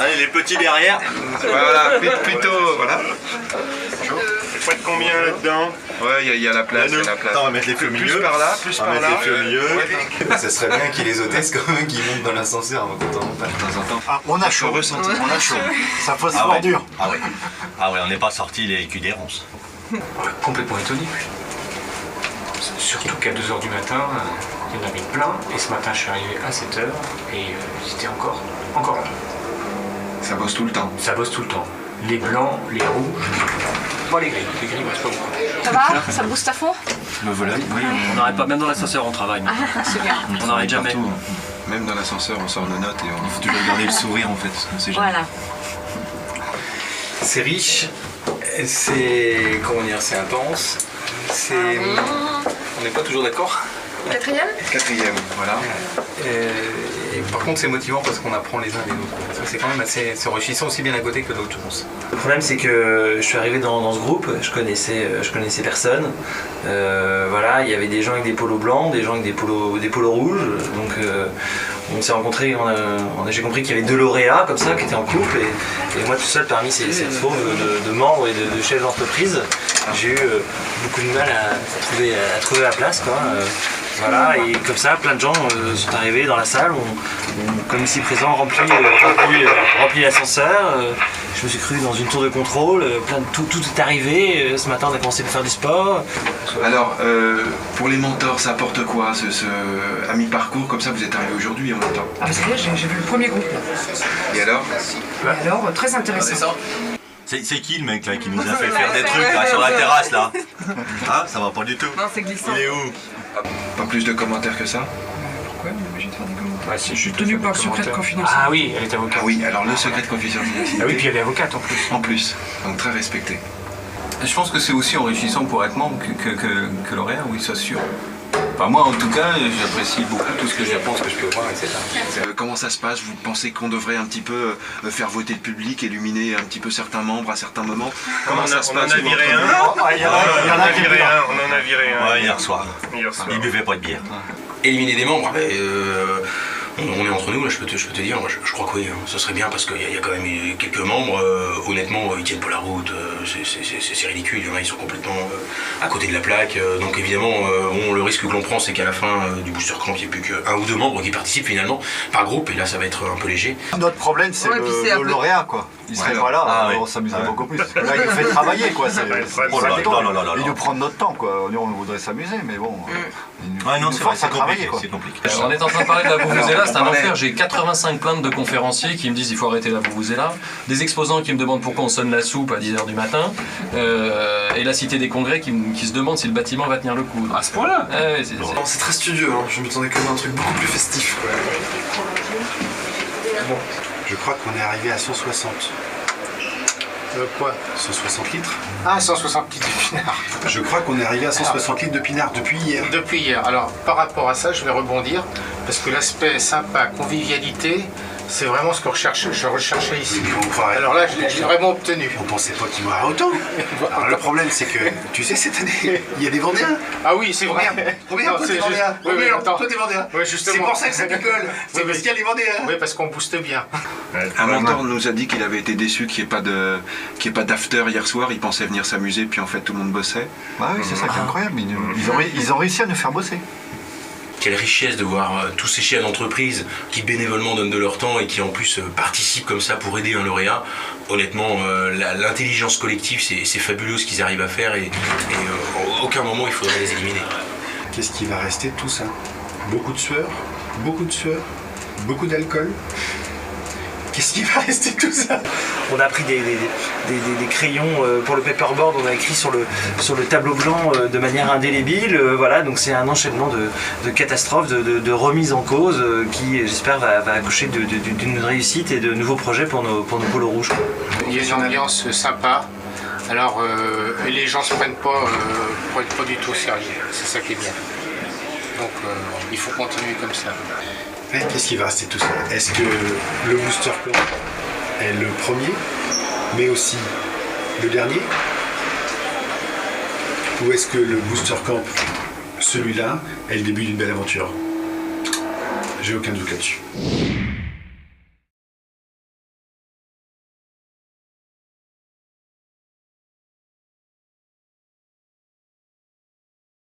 Allez, les petits derrière. Voilà, plutôt, voilà. Faut être combien là-dedans? Ouais, il y a la place, il y a la place. Attends, on va mettre les feux au milieu. Plus par là, plus par là. Les feux au milieu. Ça serait bien qu'il y ait les hôtesses quand même qui montent dans l'ascenseur quand on monte de temps en temps. Ah, on a chaud. Ressenti. On a chaud. Ça fausse Ah ouais. bordure. Ah ouais. Ah ouais, on n'est pas sorti les culs des ronces. Complètement étonné. Surtout qu'à 2h du matin, il y en avait plein. Et ce matin, je suis arrivé à 7h et c'était encore là. Ça bosse tout le temps. Ça bosse tout le temps. Les blancs, les rouges. Bon, les gris, bossent pas beaucoup. Ça va? Ça booste à fond? Le voilà, oui. On n'arrête pas, même dans l'ascenseur on travaille. C'est bien. On n'arrête jamais. Partout, hein. Même dans l'ascenseur, on sort nos notes et Il faut toujours garder le sourire en fait. C'est génial. Voilà. C'est riche, c'est comment dire, c'est intense, c'est on n'est pas toujours d'accord. Quatrième? quatrième, voilà. Et par contre c'est motivant parce qu'on apprend les uns des autres. Ça c'est quand même assez, c'est enrichissant aussi bien d'un côté que de l'autre je pense. Le problème c'est que je suis arrivé dans ce groupe, je connaissais personne. Voilà, il y avait des gens avec des polos blancs, des gens avec des polos rouges. Donc on s'est rencontrés, j'ai compris qu'il y avait deux lauréats comme ça qui étaient en couple et moi tout seul parmi ces faux de membres et de chefs d'entreprise, j'ai eu beaucoup de mal à trouver la place quoi. Voilà, et comme ça, plein de gens sont arrivés dans la salle, comme ici présent, rempli l'ascenseur. Je me suis cru dans une tour de contrôle, tout est arrivé. Ce matin, on a commencé à faire du sport. Alors, pour les mentors, ça apporte quoi, ce à mi-parcours, comme ça vous êtes arrivé aujourd'hui en même temps? Ah, ça y est, j'ai vu le premier groupe là. Et alors? Et alors, très intéressant. C'est qui le mec là qui nous a fait faire des trucs là sur la terrasse là? Ah, ça va pas du tout. Non, c'est glissant. Il est où? Pas plus de commentaires que ça? Pourquoi? On est obligé de faire des commentaires. Ouais, si, Je suis tenu par le secret de confidentialité. Ah oui, elle est avocate. Ah oui, alors le secret de confidentialité. Ah oui, puis elle est avocate en plus. En plus, donc très respecté. Je pense que c'est aussi enrichissant pour être membre que lauréat, oui ça sûr. Enfin moi en tout cas j'apprécie beaucoup tout ce que j'apprends, ce que je peux voir, etc. Comment ça se passe? Vous pensez qu'on devrait un petit peu faire voter le public, éliminer un petit peu certains membres à certains moments? Comment ça se passe? On en a viré un. On en a viré un. Ouais, hier soir. Hier soir. Il buvait pas de bière. Éliminer des membres, on est entre nous, là, je peux te dire, moi, je crois que oui, hein, ça serait bien parce qu'il y a quand même quelques membres, honnêtement, ils tiennent pas la route, c'est ridicule, il y en a, ils sont complètement à côté de la plaque, donc évidemment, le risque que l'on prend, c'est qu'à la fin du booster camp, il n'y ait plus qu'un ou deux membres qui participent finalement par groupe, et là, ça va être un peu léger. Notre problème, c'est le lauréat, quoi. Il serait pas là, on s'amuserait beaucoup plus. Là, il nous fait travailler, quoi. Il nous prend notre temps, quoi. On voudrait s'amuser, mais bon. Ouais, non, c'est vrai, c'est travailler, quoi. compliqué. On est en train de parler de la Vuvuzela, c'est un enfer. J'ai 85 plaintes de conférenciers qui me disent il faut arrêter la Vuvuzela, des exposants qui me demandent pourquoi on sonne la soupe à 10h du matin, et la Cité des Congrès qui se demande si le bâtiment va tenir le coup. À ce point-là? C'est très studieux, hein. Je m'attendais quand même à un truc beaucoup plus festif. Quoi. Bon, je crois qu'on est arrivé à 160. Quoi? 160 litres. Ah, 160 litres de pinard. Je crois qu'on est arrivé à 160 litres de pinard depuis hier. Depuis hier. Alors, par rapport à ça, je vais rebondir, parce que l'aspect sympa, convivialité, c'est vraiment ce que je recherchais ici. Alors là, je l'ai vraiment obtenu. On pensait pas qu'il y aurait autant. Alors, le problème, c'est que, tu sais, cette année, il y a des Vendéens. Ah oui, c'est vrai. Combien toi t'es Vendéen? Toi t'es Vendéen. Oui, justement. C'est pour ça que ça picole. C'est parce qu'il y a les Vendéens. Oui, parce qu'on booste bien. Un mentor nous a dit qu'il avait été déçu qu'il n'y ait pas d'after hier soir, il pensait venir s'amuser, puis en fait tout le monde bossait. Ah oui, c'est ça qui est incroyable. Ils ont réussi à nous faire bosser. Quelle richesse de voir tous ces chefs d'entreprise qui bénévolement donnent de leur temps et qui en plus participent comme ça pour aider un lauréat. Honnêtement, l'intelligence collective, c'est fabuleux ce qu'ils arrivent à faire et en aucun moment il faudrait les éliminer. Qu'est-ce qui va rester de tout ça? Beaucoup de sueur, beaucoup d'alcool. Qu'est-ce qui va rester de tout ça? On a pris des crayons pour le paperboard, on a écrit sur le tableau blanc de manière indélébile. Voilà, donc c'est un enchaînement de catastrophes, de remises en cause qui, j'espère, va accoucher d'une réussite et de nouveaux projets pour nos polos rouges. Il y a une ambiance sympa. Alors, les gens ne se prennent pas du tout au sérieux. C'est ça qui est bien. Donc, il faut continuer comme ça. Qu'est-ce qui va rester de tout ça? Est-ce que le booster camp est le premier, mais aussi le dernier? Ou est-ce que le booster camp, celui-là, est le début d'une belle aventure? J'ai aucun doute là-dessus.